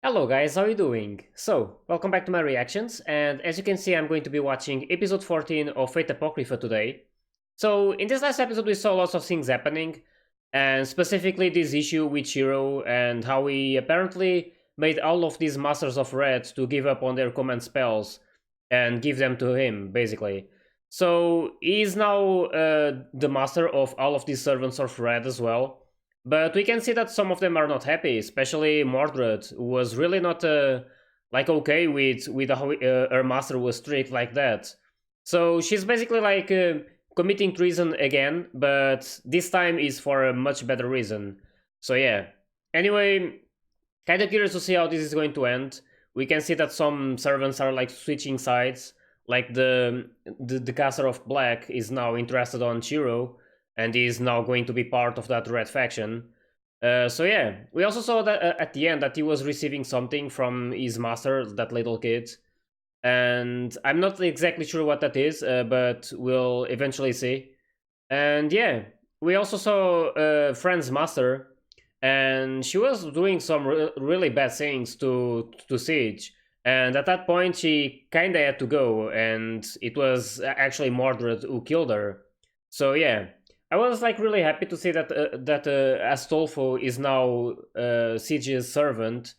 Hello guys, how are you doing? So, welcome back to my reactions, and as you can see I'm going to be watching episode 14 of Fate Apocrypha today. So, in this last episode we saw lots of things happening, and specifically this issue with Shiro and how he apparently made all of these Masters of Red to give up on their command spells and give them to him, basically. So, he is now the master of all of these Servants of Red as well. But we can see that some of them are not happy, especially Mordred, who was really not like okay with how her master was treated like that. So she's basically like committing treason again, but this time is for a much better reason. So yeah. Anyway, kind of curious to see how this is going to end. We can see that some servants are like switching sides. Like the caster of black is now interested on Shiro, and is now going to be part of that red faction. So yeah, we also saw that at the end that he was receiving something from his master, that little kid, and I'm not exactly sure what that is, but we'll eventually see. And yeah, we also saw Fran's master, and she was doing some really bad things to Siege. And at that point, she kinda had to go, and it was actually Mordred who killed her. So yeah, I was like really happy to see that Astolfo is now Siege's servant,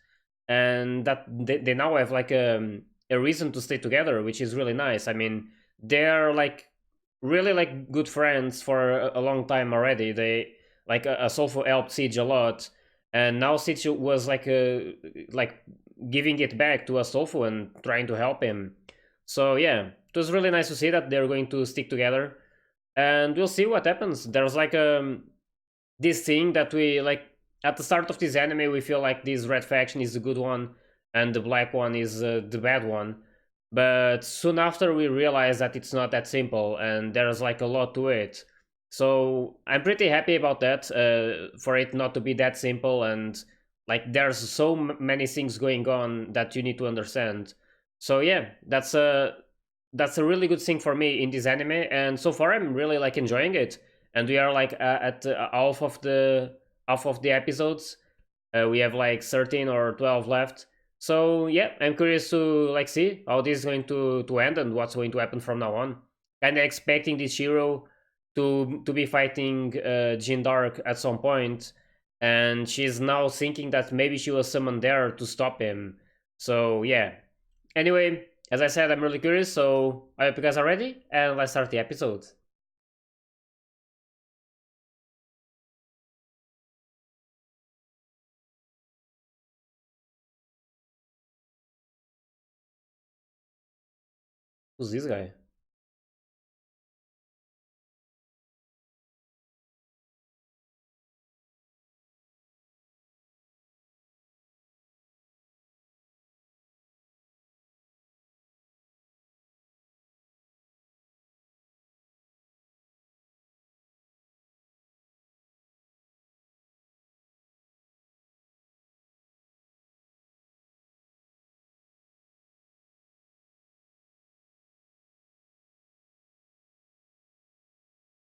and that they now have like a reason to stay together, which is really nice. I mean, they're like really like good friends for a long time already. They like Asolfo helped Siege a lot, and now Siege was like giving it back to Asolfo and trying to help him. So yeah, it was really nice to see that they're going to stick together, and we'll see what happens. There's like this thing that we like at the start of this anime. We feel like this red faction is the good one, and the black one is the bad one. But soon after, we realize that it's not that simple, and there's like a lot to it. So I'm pretty happy about that. For it not to be that simple, and like there's so many things going on that you need to understand. So yeah, that's a really good thing for me in this anime, and so far I'm really like enjoying it. And we are like at half of the episodes. We have like 13 or 12 left. So yeah, I'm curious to like see how this is going to end and what's going to happen from now on. Kind of expecting this hero to be fighting Jeanne Dark at some point, and she's now thinking that maybe she was summoned there to stop him. So yeah. Anyway, as I said, I'm really curious, so I hope you guys are ready, and let's start the episode. Who's this guy?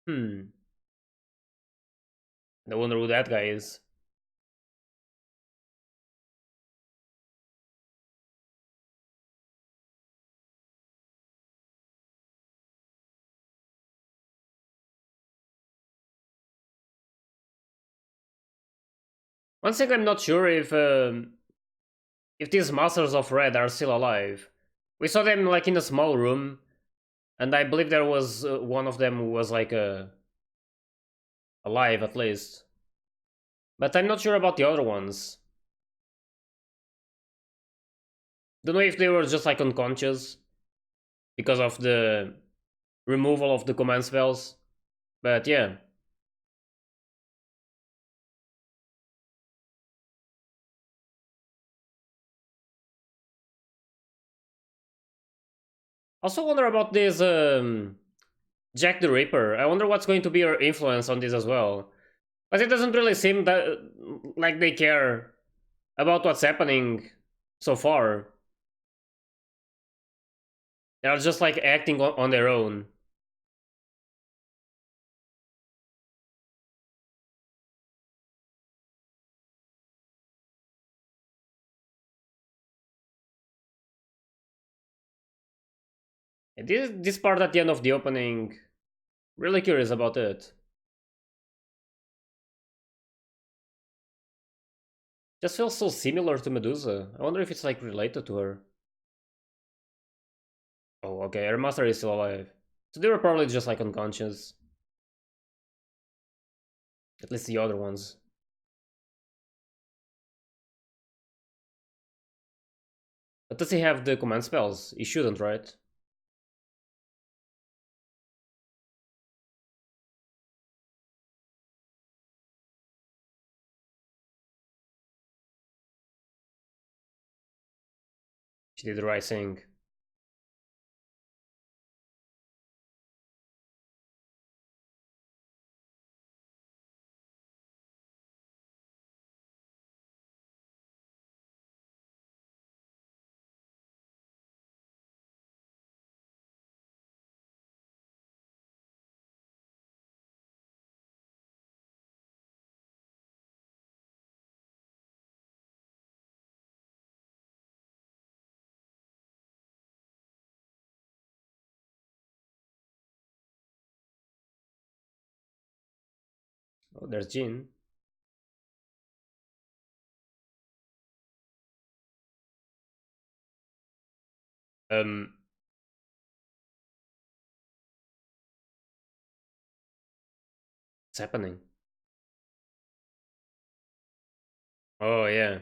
Hmm. I wonder who that guy is. One thing I'm not sure if these Masters of Red are still alive. We saw them like in a small room, and I believe there was one of them who was like alive at least. But I'm not sure about the other ones. Don't know if they were just like unconscious because of the removal of the command spells. But yeah. Also wonder about this Jack the Ripper. I wonder what's going to be her influence on this as well. But it doesn't really seem that like they care about what's happening so far. They're just like acting on their own. This part at the end of the opening, really curious about it. Just feels so similar to Medusa. I wonder if it's like related to her. Oh, okay, her master is still alive. So they were probably just like unconscious. At least the other ones. But does he have the command spells? He shouldn't, right? She did the right thing. Oh, there's Jeanne. Um, what's happening? Oh, yeah.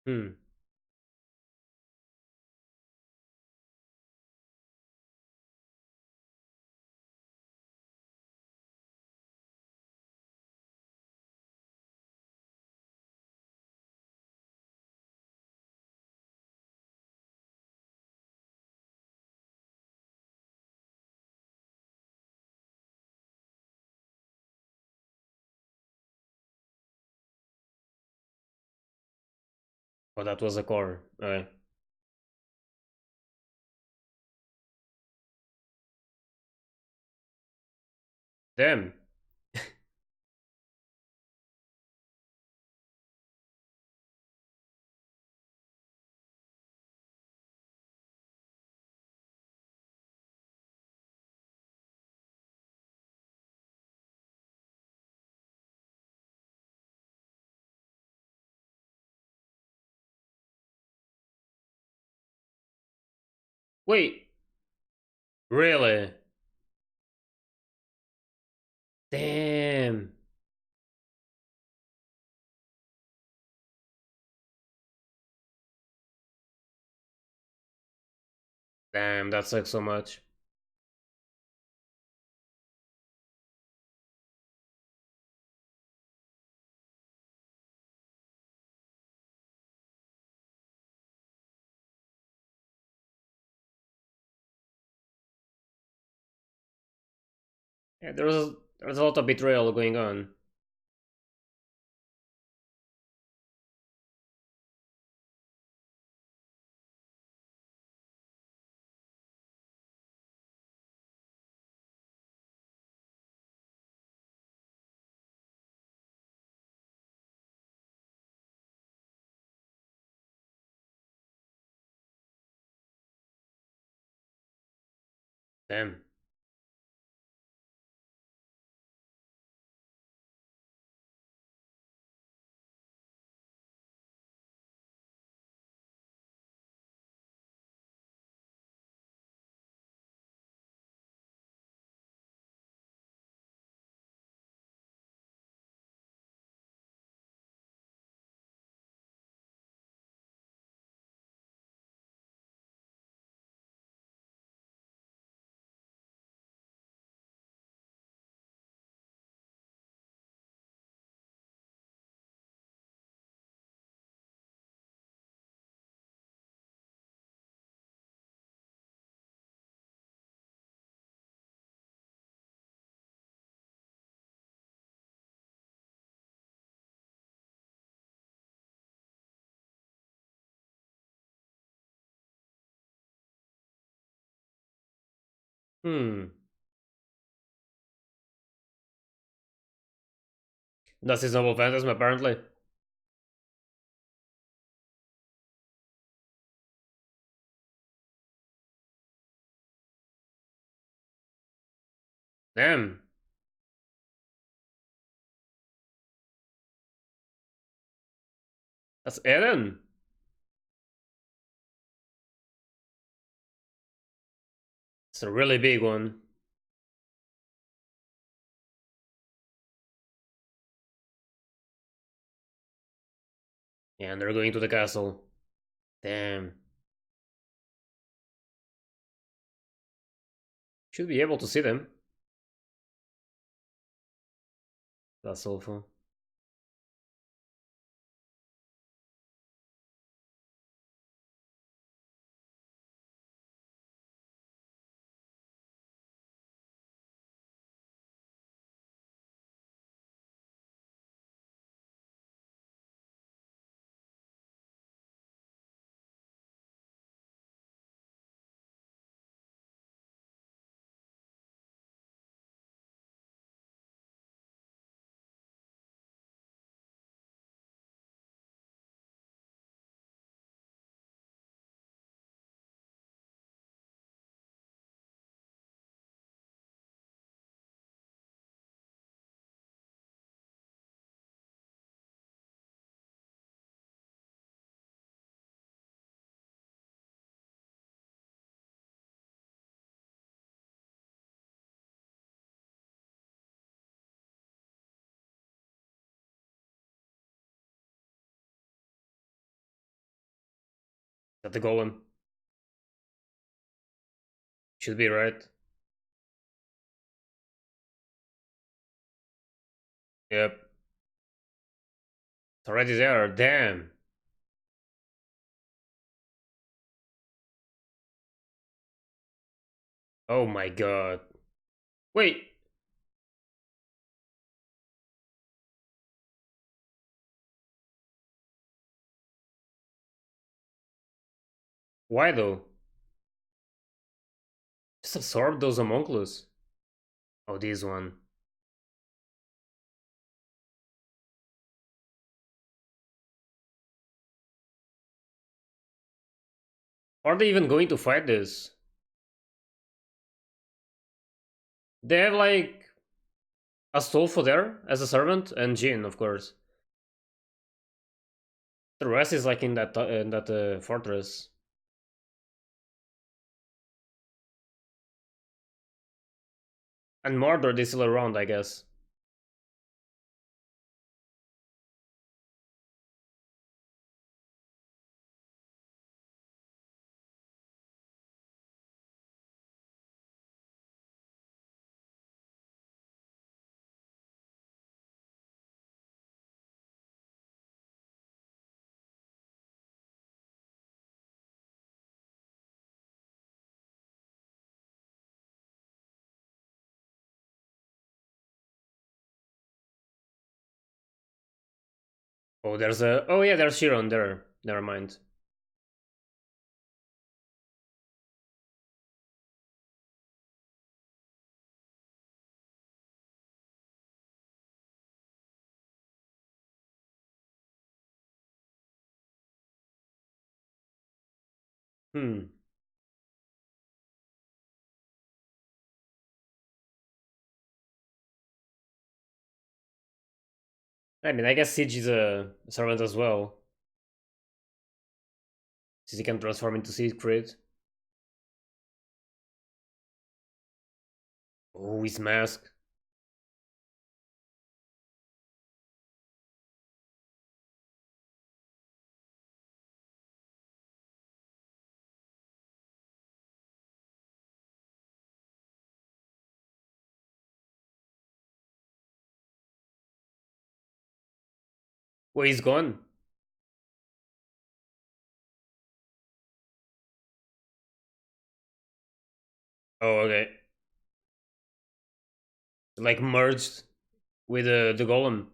Hmm. Oh, that was a core. Damn. Wait, really? Damn. Damn, that sucks so much. Yeah, there's a lot of betrayal going on. Damn. Hmm. That's his Noble Phantasm, apparently. Damn. That's Eren. It's a really big one. Yeah, and they're going to the castle. Damn. Should be able to see them. That's awful. That the Golem. Should be right. Yep. It's already there. Damn. Oh my god. Wait. Why though? Just absorb those homunculus. Oh, this one. Are they even going to fight this? They have like Astolfo there as a servant and Jeanne, of course. The rest is like in that fortress. And Mordred is still around, I guess. Oh, there's a. Oh yeah, there's Chiron there. Never mind. Hmm. I mean, I guess Siege is a servant as well, since he can transform into Siegfried. Oh, his mask. Oh, he's gone. Oh, okay. Like merged with the Golem.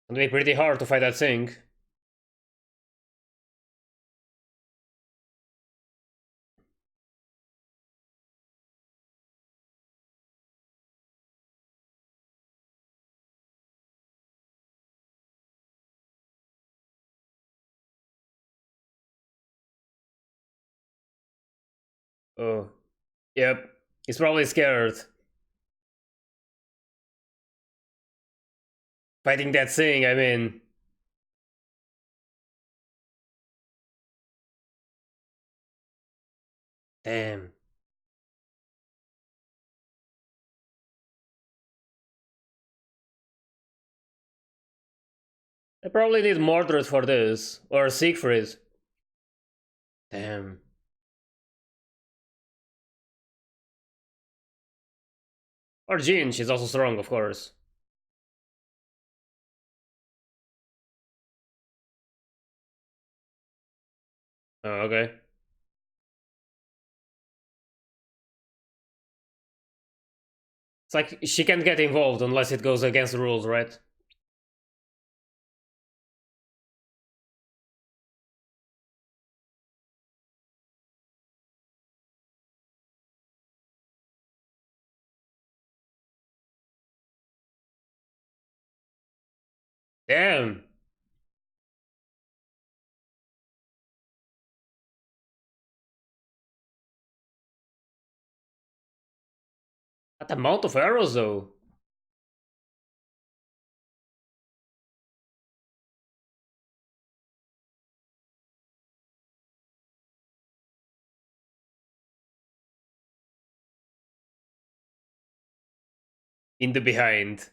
It'll be pretty hard to fight that thing. Oh, yep. He's probably scared. Fighting that thing, I mean. Damn. I probably need Mordred for this. Or Siegfried. Damn. Or Jeanne, she's also strong, of course. Oh, okay. It's like she can't get involved unless it goes against the rules, right? Damn. That amount of arrows, though. In the behind.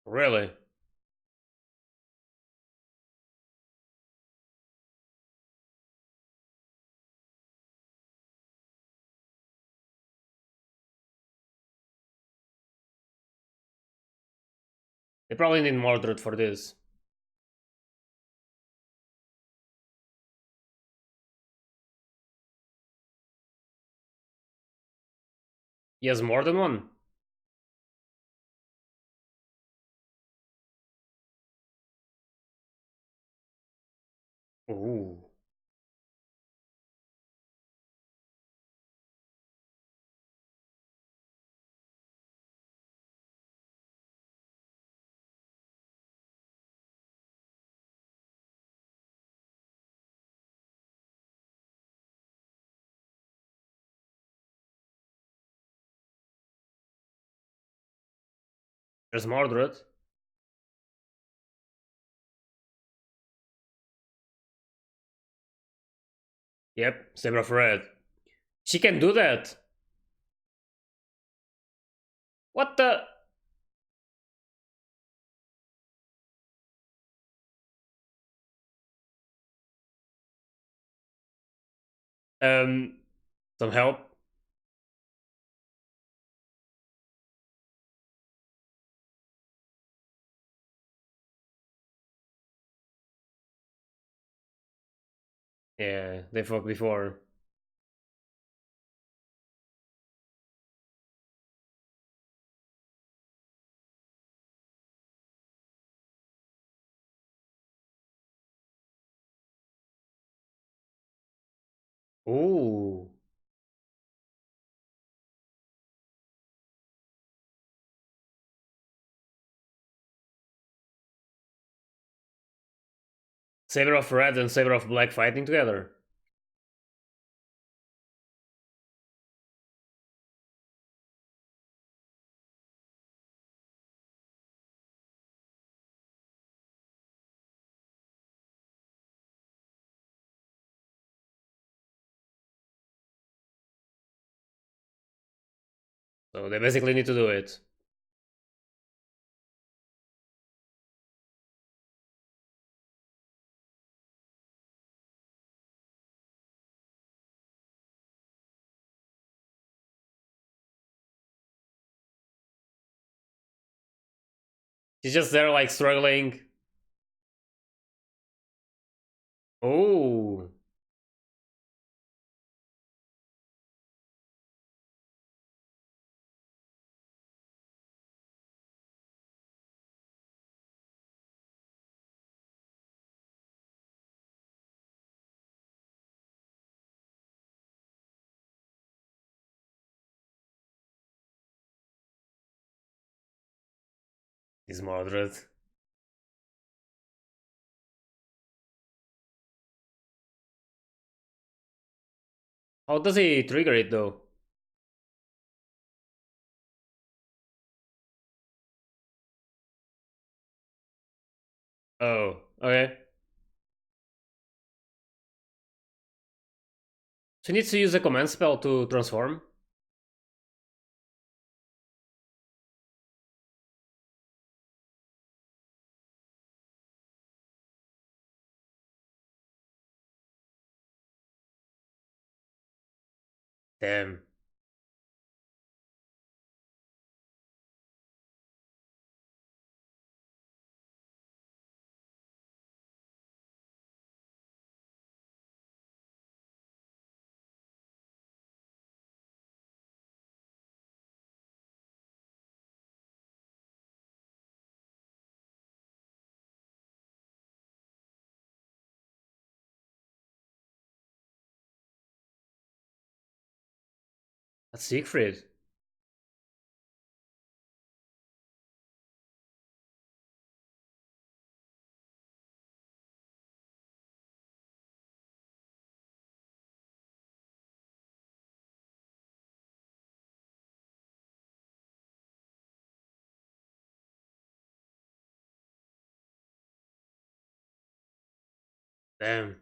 Really? They probably need Mordred for this. He has more than one? Ooh. There's Mordred. Yep, Saber of Red. She can do that. What the? Um, some help? Yeah, they fought before. Ooh. Saber of Red and Saber of Black fighting together. So they basically need to do it. She's just there like struggling. Oh. He's Mordred. How does he trigger it though? Oh, okay. So he needs to use a command spell to transform. Damn. That's Siegfried. Damn.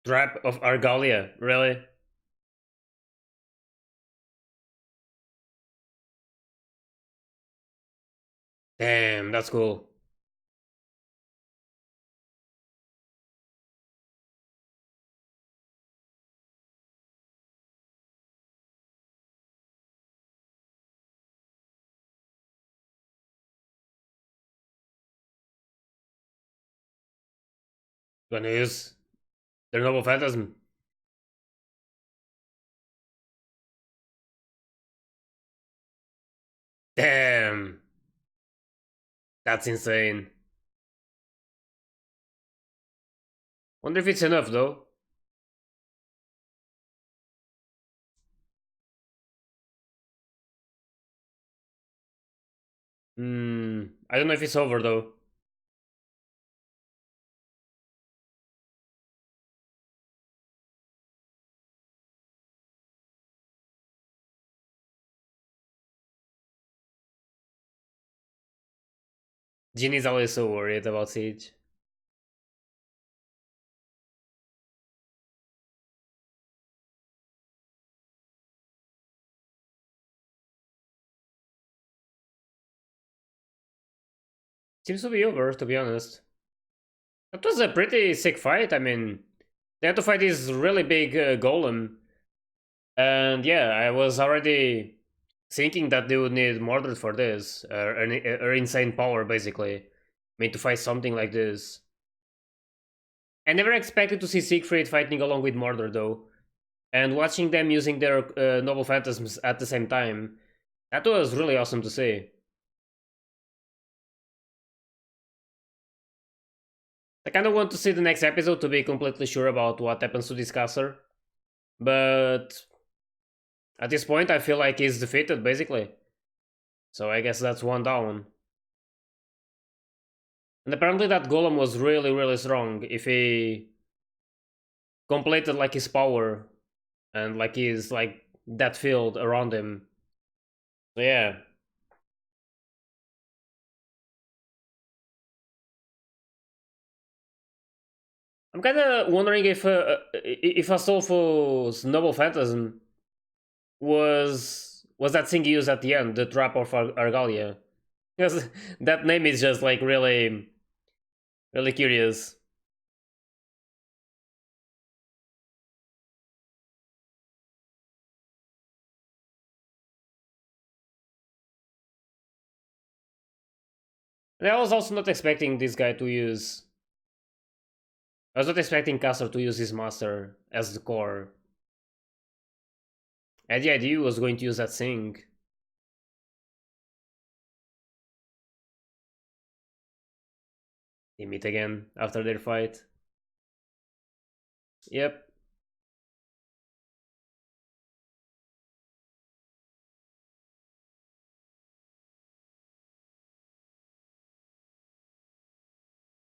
Trap of Argalia, really? Damn, that's cool. Gonna use their Noble Phantasm. Damn. That's insane. Wonder if it's enough though. I don't know if it's over though. Jeanne is always so worried about Siege. Seems to be over, to be honest. That was a pretty sick fight. I mean, they had to fight this really big golem. And yeah, I was already thinking that they would need Mordred for this. Or insane power, basically. I mean, to fight something like this. I never expected to see Siegfried fighting along with Mordred, though. And watching them using their Noble Phantasms at the same time, that was really awesome to see. I kind of want to see the next episode to be completely sure about what happens to this caster. But at this point, I feel like he's defeated, basically. So I guess that's one down. And apparently that golem was really, really strong if he completed like his power and like his like that field around him. So yeah. I'm kind of wondering if Astolfo's Noble Phantasm was that thing used at the end, the Trap of Argalia, because that name is just like really really curious. And I was also not expecting this guy to use. I was not expecting Caster to use his master as the core. And the idea was going to use that thing. They meet again after their fight. Yep.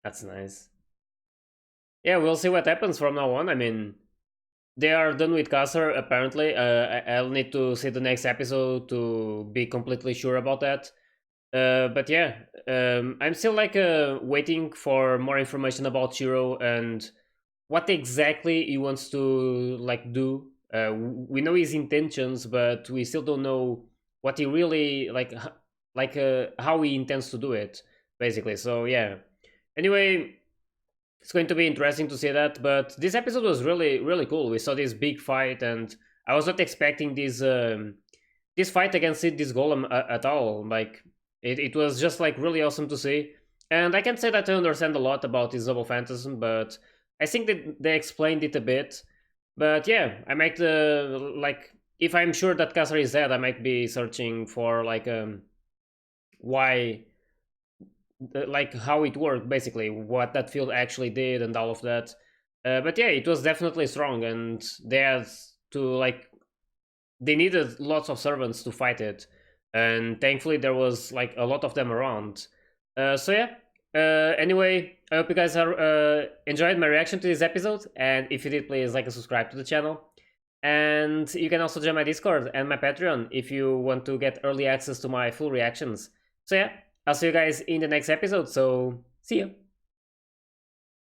That's nice. Yeah, we'll see what happens from now on. I mean, they are done with Caster apparently. I'll need to see the next episode to be completely sure about that. But yeah, I'm still like waiting for more information about Shiro and what exactly he wants to like do. We know his intentions, but we still don't know what he really how he intends to do it, basically. So yeah. Anyway, it's going to be interesting to see that. But this episode was really really cool. We saw this big fight, and I was not expecting this fight against this golem at all. Like it was just like really awesome to see. And I can say that I understand a lot about this Noble Phantasm, but I think that they explained it a bit. But yeah, I might like if I'm sure that Kasser is dead, I might be searching for like why like how it worked, basically what that field actually did and all of that. But yeah, it was definitely strong, and they had to like they needed lots of servants to fight it, and thankfully there was like a lot of them around. So yeah. Anyway, I hope you guys are enjoyed my reaction to this episode, and if you did, please like and subscribe to the channel. And you can also join my Discord and my Patreon if you want to get early access to my full reactions. So yeah, I'll see you guys in the next episode, so see ya!